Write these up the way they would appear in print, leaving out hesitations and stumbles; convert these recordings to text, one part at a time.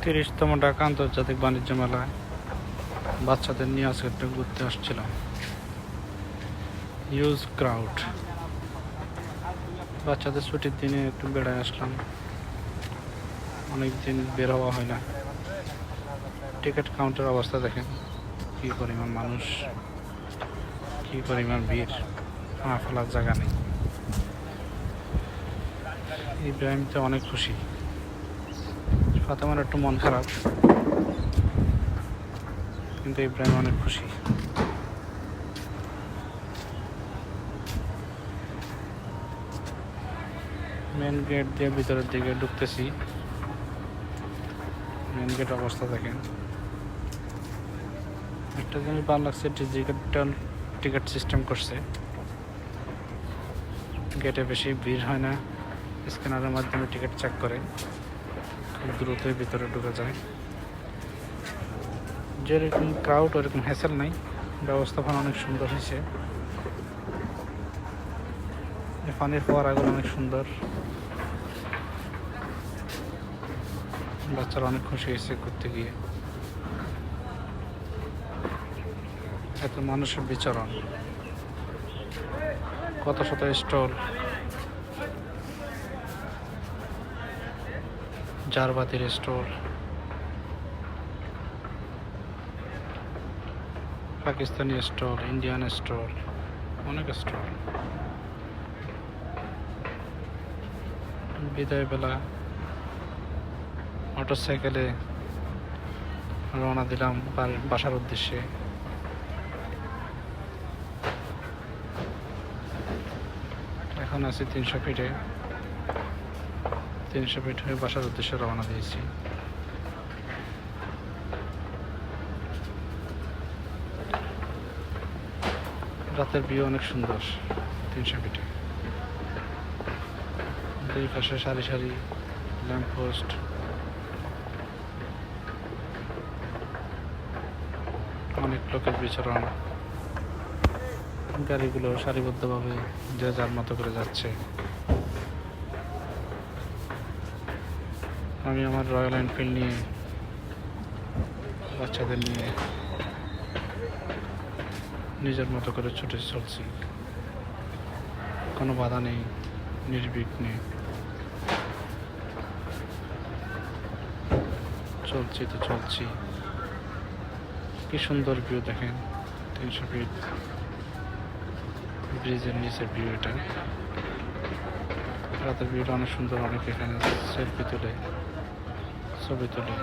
30তম ঢাকা আন্তর্জাতিক বাণিজ্য মেলায় বাচ্চাদের নিয়ে আজকে একটু ঘুরতে আসছিলাম। Huge crowd. বাচ্চাদের ছুটির দিনে একটু বেড়ায় আসলাম, অনেকদিন বের হওয়া হয় না। টিকিট কাউন্টার অবস্থা দেখেন, কি পরিমাণ মানুষ, কি পরিমাণ ভিড়, পা ফেলার জায়গা নেই। ইব্রাহিম তো অনেক খুশি, ফাতেমার একটু মন খারাপ, কিন্তু ইব্রাহিম অনেক খুশি। মেন গেট দিয়ে ভিতরের দিকে ঢুকতেছি। মেন গেট অবস্থা দেখেন। একটা জিনিস ভালো লাগছে, ডিজিটাল টিকিট সিস্টেম করছে। গেটে বেশি ভিড় হয় না, স্ক্যানারের মাধ্যমে টিকিট চেক করে খুব দ্রুতই ভিতরে ঢুকে যায়। যেরকম ক্রাউড ওরকম হ্যাসেল নাই, ব্যবস্থাপনা অনেক সুন্দর হয়েছে। পানির ফোয়ারাগুলো অনেক সুন্দর, বাচ্চারা অনেক খুশি হয়েছে ঘুরতে গিয়ে। এত মানুষের বিচরণ, কত শত স্টল, জারবাতির stall, Pakistani stall, Indian stall, অনেক স্টল। বিদায় বেলা মোটরসাইকেলে রওনা দিলাম বাসার উদ্দেশ্যে। এখন আছি 300 ফিটে। 300 ফিট হয়ে বাসার উদ্দেশ্যে রওনা দিয়েছি। রাতের ভিউ অনেক সুন্দর 300 ফিটে। দুই পাশে সারি সারি ল্যাম্পপোস্ট, অনেক লোকের বিচরণ, গাড়িগুলো সারিবদ্ধভাবে যে যার মতো করে যাচ্ছে। আমি আমার রয়্যাল এনফিল্ড নিয়ে, বাচ্চাদের নিয়ে নিজের মতো করে ছুটে চলছি, কোনো বাধা নেই, নির্বিঘ্নে চলছি তো চলছি। কি সুন্দর ভিউ দেখেন, 300 ফিট ব্রিজের নিচের ভিউ। এটা রাতের ভিউটা অনেক সুন্দর। অনেক এখানে সেলফি তুলে, ছবি তুলে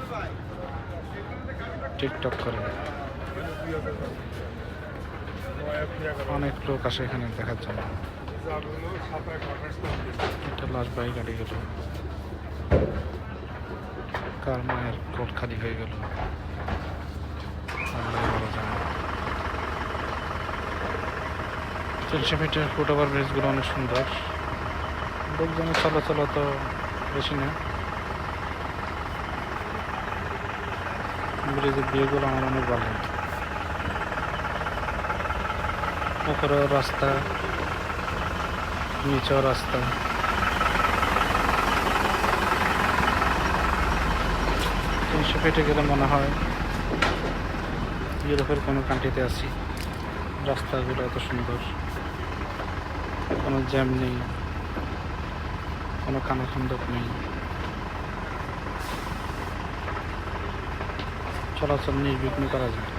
টিকটক করে, অনেক লোক আসে এখানে দেখার জন্য। একটা লাশবাহী গাড়ি গেল, কার মায়ের কোট খালি হয়ে গেল, 300 ফিটের ফুটওভার ব্রিজগুলো অনেক সুন্দর। লোকজনের চলাচল তো বেশি না। ব্রিজের ভিউগুলো আমার অনেক ভালো। উপরেও রাস্তা, নিচেও রাস্তা। 300 ফিটে গেলে মনে হয় ইউরোপের কোনো কান্ট্রিতে আছি। রাস্তাগুলো এত সুন্দর, কোনো জ্যাম নেই, কোনো খানাখন্দক নেই, চলাচল নির্বিঘ্ন করা যায়।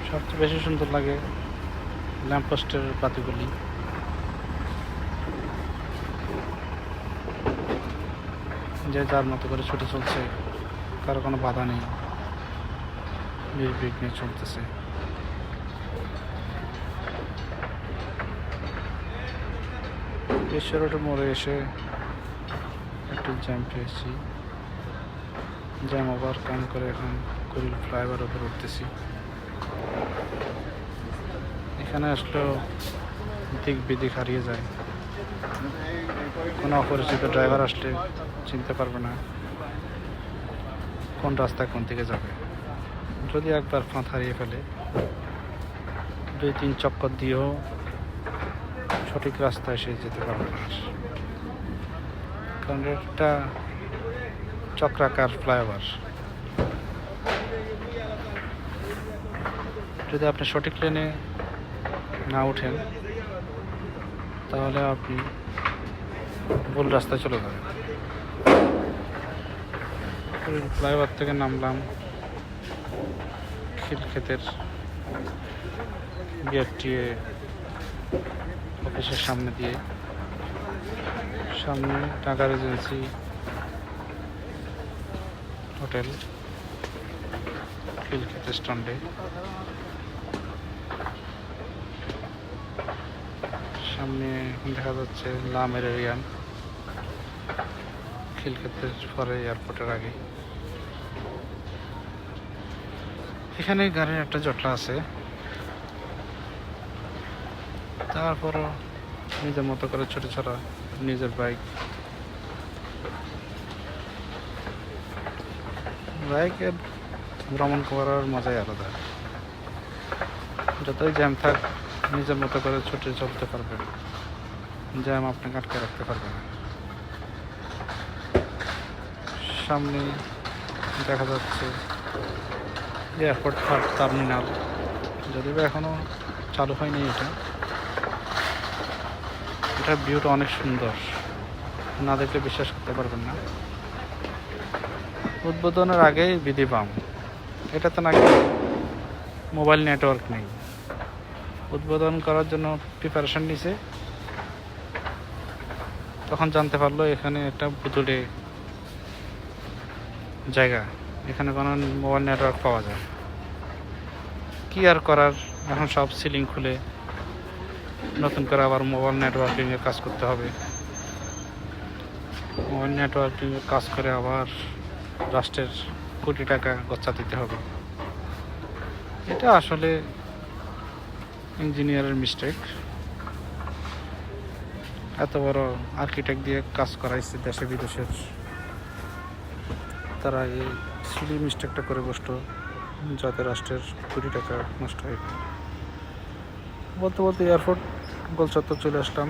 সবচেয়ে বেশি সুন্দর লাগে ল্যাম্পপোস্টের বাতিগুলি। যে যার মতো করে ছুটে চলছে, কারো কোনো বাধা নেই, নির্বিঘ্নে চলতেছে। ঈশ্বর রোডের মোড়ে এসে একটু জ্যাম পেয়েছি, জ্যাম ওভারকাম করে এখন কুড়িল ফ্লাইওভার উপর উঠতেছি। এখানে আসলেও দিক বিদিক হারিয়ে যায়। কোনো অপরিচিত ড্রাইভার আসলে চিনতে পারবে না কোন রাস্তায় কোন দিকে যাবে। যদি একবার ফাঁদ হারিয়ে ফেলে, 2-3 চক্কর দিয়েও সঠিক রাস্তায় সে যেতে পারবে না। কারণ এটা চক্রাকার ফ্লাইওভার। যদি আপনি সঠিক লেনে না ওঠেন তাহলে আপনি ভুল রাস্তায় চলে যাবেন। ফ্লাইওভার থেকে নামলাম খিলক্ষেতের বিআরটিএ অফিসের সামনে দিয়ে, সামনে টাকা রেজেন্সি হোটেল খিলক্ষেত স্ট্যান্ডে। সামনে দেখা যাচ্ছে লা মেরিডিয়ান, খিলক্ষেতের পরে এয়ারপোর্টের আগে। এখানে গাড়ির একটা জটলা আছে, তারপরও নিজের মতো করে ছোট ছড়া নিজের বাইকে ভ্রমণ করার মজাই আলাদা। যতই জ্যাম থাক নিজের মতো করে ছুটে চলতে পারবেন, জ্যাম আপনাকে আটকে রাখতে পারবে না। সামনে দেখা যাচ্ছে এয়ারপোর্ট টার্মিনাল, যদিও এখনো চালু হয়নি। এটার ভিউটা অনেক সুন্দর, না দেখলে বিশ্বাস করতে পারবেন না। উদ্বোধনের আগেই বিধি বাম, এটাতে নাকি মোবাইল নেটওয়ার্ক নেই। উদ্বোধন করার জন্য প্রিপারেশন নিছে, তখন জানতে পারলো এখানে একটা ভুতুড়ে জায়গা, এখানে কোনো মোবাইল নেটওয়ার্ক পাওয়া যায়। কি আর করার, এখন সব সিলিং খুলে নতুন করে আবার মোবাইল নেটওয়ার্কিংয়ের কাজ করতে হবে। মোবাইল নেটওয়ার্কিংয়ের কাজ করে আবার রাষ্ট্রের কোটি টাকা গচ্ছা দিতে হবে। এটা আসলে ইঞ্জিনিয়ারের মিস্টেক। এত বড় আর্কিটেক্ট দিয়ে কাজ করাইছে দেশে বিদেশের, তারা এই সিলি মিস্টেকটা করে বসতো যাতে রাষ্ট্রের কোটি টাকা নষ্ট হয়। বলতে বলতে এয়ারপোর্ট গোলচত্বর চলে আসলাম।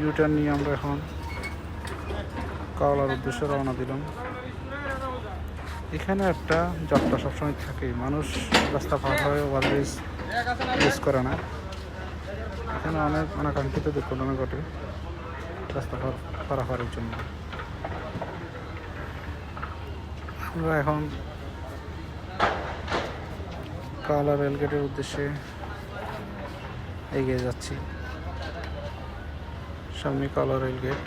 ইউটার্ন নিয়ে আমরা এখন কাওলার উদ্দেশ্যে রওনা দিলাম। এখানে একটা যাত্রা সবসময় থাকে, মানুষ রাস্তা পার হয়ে ওভারব্রিজ ইউজ করে না। এখানে অনেক অনাকাঙ্ক্ষিত দুর্ঘটনা ঘটে রাস্তা পারাপারের জন্য। আমরা এখন কাওলা রেলগেটের উদ্দেশ্যে এগিয়ে যাচ্ছি। সামনে কাওলা রেলগেট,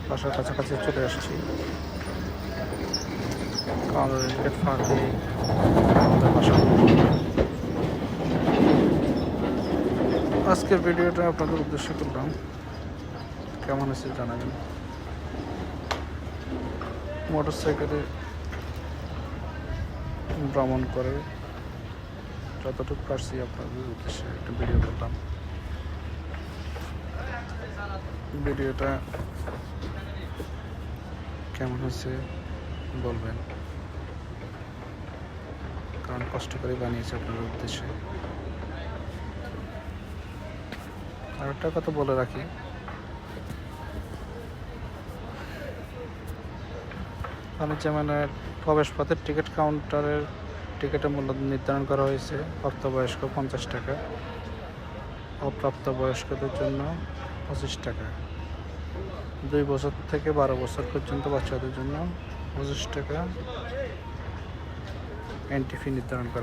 বাসার কাছাকাছি চলে আসছি। কাওলা রেলগেট পার দিয়ে আমাদের বাসা। আজকের ভিডিওটা আপনাদের উদ্দেশ্যে করলাম, কেমন হয়েছে জানাবেন। মোটর সাইকেলে ভ্রমণ করে যতটুকু পারছি আপনাদের উদ্দেশ্যে একটা ভিডিও করলাম। ভিডিওটা কেমন হয়েছে বলবেন, কারণ কষ্ট করে বানিয়েছে আপনাদের উদ্দেশ্যে। আর একটা কথা বলে রাখি, বাণিজ্যমেলার প্রবেশপথের টিকিট কাউন্টারের টিকিটের মূল্য নির্ধারণ করা হয়েছে প্রাপ্তবয়স্ক 50 টাকা, অপ্রাপ্তবয়স্কদের জন্য 25 টাকা, 2 বছর থেকে 12 বছর পর্যন্ত বাচ্চাদের জন্য 25 টাকা এন্ট্রি ফি নির্ধারণ করা।